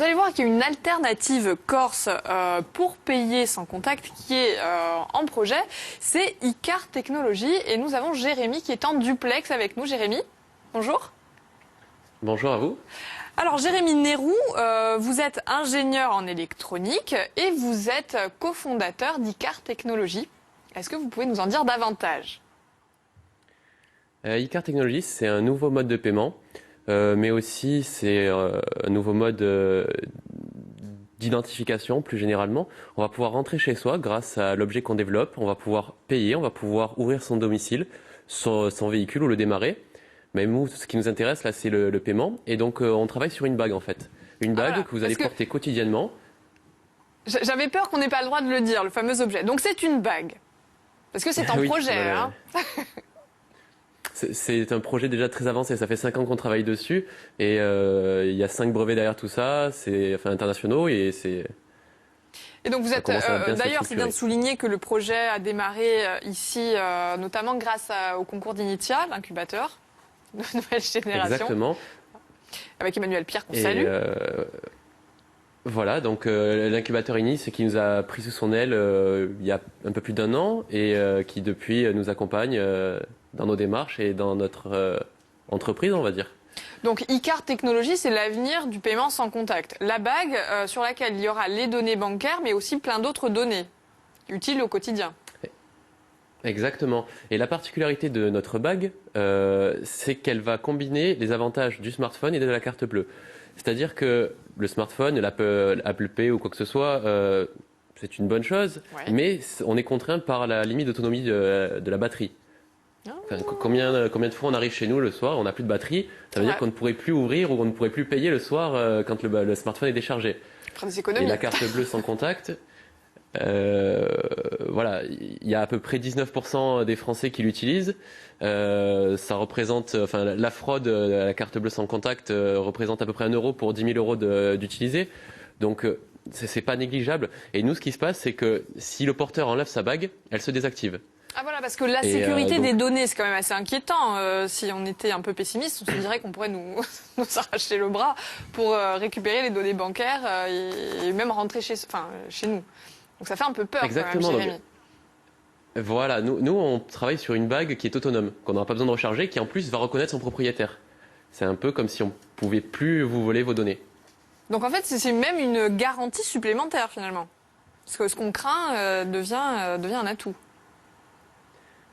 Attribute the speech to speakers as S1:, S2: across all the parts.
S1: Vous allez voir qu'il y a une alternative corse pour payer sans contact qui est en projet. C'est Icar Technologies et nous avons Jérémy qui est en duplex avec nous. Jérémy, bonjour.
S2: Bonjour à vous.
S1: Alors Jérémy Nérou, vous êtes ingénieur en électronique et vous êtes cofondateur d'Icar Technologies. Est-ce que vous pouvez nous en dire davantage?
S2: Icar Technologies, c'est un nouveau mode de paiement, mais aussi c'est un nouveau mode d'identification plus généralement. On va pouvoir rentrer chez soi grâce à l'objet qu'on développe, on va pouvoir payer, on va pouvoir ouvrir son domicile, son véhicule ou le démarrer. Mais nous, ce qui nous intéresse là, c'est le paiement. Et donc on travaille sur une bague en fait. Une bague
S1: voilà,
S2: que vous allez porter quotidiennement.
S1: J'avais peur qu'on n'ait pas le droit de le dire, le fameux objet. Donc c'est une bague. Parce que c'est en
S2: Oui,
S1: projet, hein.
S2: C'est un projet déjà très avancé, ça fait 5 ans qu'on travaille dessus et il y a 5 brevets derrière tout ça, c'est internationaux et c'est...
S1: Et donc vous êtes, d'ailleurs c'est bien de souligner que le projet a démarré ici, notamment grâce au concours d'Initia, l'incubateur de nouvelle génération.
S2: Exactement.
S1: Avec Emmanuel Pierre qu'on salue.
S2: Voilà, donc l'incubateur INI, qui nous a pris sous son aile il y a un peu plus d'1 an et qui depuis nous accompagne dans nos démarches et dans notre entreprise, on va dire.
S1: Donc Icar Technologies, c'est l'avenir du paiement sans contact. La bague sur laquelle il y aura les données bancaires, mais aussi plein d'autres données utiles au quotidien.
S2: Exactement. Et la particularité de notre bague, c'est qu'elle va combiner les avantages du smartphone et de la carte bleue. C'est-à-dire que le smartphone, l'Apple Pay ou quoi que ce soit, c'est une bonne chose, ouais. Mais on est contraint par la limite d'autonomie de la batterie. Enfin, combien de fois on arrive chez nous le soir, on n'a plus de batterie, ça veut dire qu'on ne pourrait plus ouvrir ou on ne pourrait plus payer le soir quand le smartphone est déchargé.
S1: Et
S2: la carte bleue sans contact, voilà, il y a à peu près 19% des Français qui l'utilisent. Ça représente, enfin, la fraude à la carte bleue sans contact représente à peu près 1 euro pour 10 000 euros d'utilisés. Donc c'est pas négligeable. Et nous, ce qui se passe, c'est que si le porteur enlève sa bague, elle se désactive.
S1: Ah voilà, parce que la sécurité des données, c'est quand même assez inquiétant. Si on était un peu pessimiste, on se dirait qu'on pourrait nous arracher le bras pour récupérer les données bancaires et même rentrer chez nous. Donc ça fait un peu peur.
S2: Exactement.
S1: Quand même, Jérémy.
S2: Voilà, nous on travaille sur une bague qui est autonome, qu'on n'aura pas besoin de recharger, qui en plus va reconnaître son propriétaire. C'est un peu comme si on ne pouvait plus vous voler vos données.
S1: Donc en fait, c'est même une garantie supplémentaire finalement. Parce que ce qu'on craint devient un atout.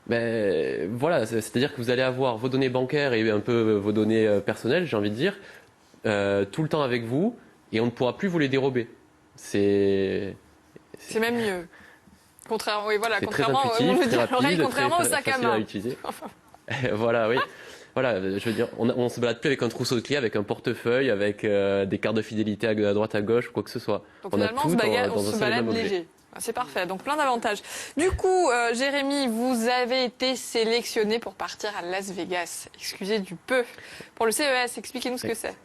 S2: Ben, voilà, c'est-à-dire que vous allez avoir vos données bancaires et un peu vos données personnelles, j'ai envie de dire, tout le temps avec vous, et on ne pourra plus vous les dérober. C'est
S1: même mieux. Contrairement au sac à main.
S2: Voilà, oui. Voilà, je veux dire, on se balade plus avec un trousseau de clés, avec un portefeuille, avec des cartes de fidélité à droite, à gauche, ou quoi que ce soit.
S1: Donc finalement, on se balade léger. C'est parfait, donc plein d'avantages. Du coup, Jérémy, vous avez été sélectionné pour partir à Las Vegas. Excusez du peu. Pour le CES, expliquez-nous ce que c'est.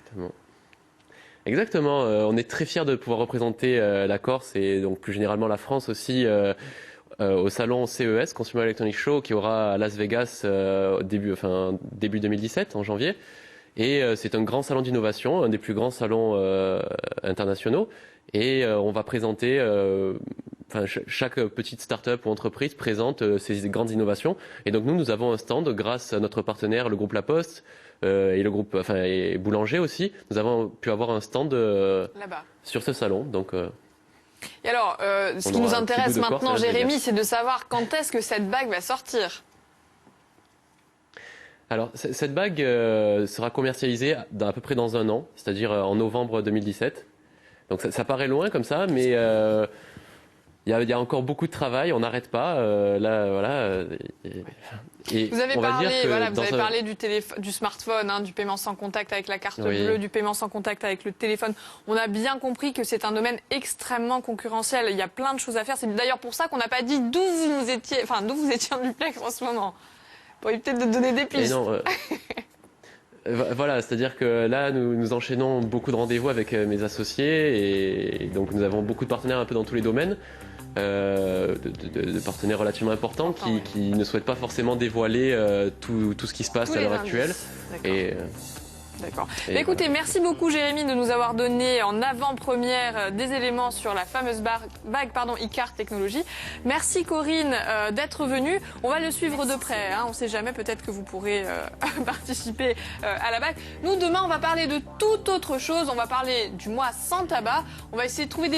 S2: Exactement. On est très fiers de pouvoir représenter la Corse et donc plus généralement la France aussi au salon CES, Consumer Electronics Show, qui aura à Las Vegas début 2017, en janvier. Et c'est un grand salon d'innovation, un des plus grands salons internationaux. Et on va présenter, chaque petite start-up ou entreprise présente ses grandes innovations. Et donc nous avons un stand grâce à notre partenaire, le groupe La Poste, et le groupe, et Boulanger aussi. Nous avons pu avoir un stand là-bas sur ce salon. Donc,
S1: et alors, ce qui nous intéresse maintenant, Jérémy, c'est de savoir quand est-ce que cette bague va sortir.
S2: Alors, cette bague sera commercialisée à peu près dans 1 an, c'est-à-dire en novembre 2017. Donc ça paraît loin comme ça, mais il y a encore beaucoup de travail, on n'arrête pas. Là, voilà.
S1: Vous avez parlé du smartphone, hein, du paiement sans contact avec la carte bleue, du paiement sans contact avec le téléphone. On a bien compris que c'est un domaine extrêmement concurrentiel. Il y a plein de choses à faire. C'est d'ailleurs pour ça qu'on n'a pas dit d'où vous étiez en duplex en ce moment. Pour peut-être de donner des pistes.
S2: Voilà, c'est-à-dire que là, nous enchaînons beaucoup de rendez-vous avec mes associés et donc nous avons beaucoup de partenaires un peu dans tous les domaines, de partenaires relativement importants qui ne souhaitent pas forcément dévoiler tout ce qui se passe à l'heure actuelle.
S1: D'accord. Écoutez, merci beaucoup Jérémy de nous avoir donné en avant-première des éléments sur la fameuse bague Icare Technologies. Merci Corinne d'être venue. On va le suivre de près. On ne sait jamais, peut-être que vous pourrez participer à la bague. Nous, demain, on va parler de toute autre chose. On va parler du mois sans tabac. On va essayer de trouver des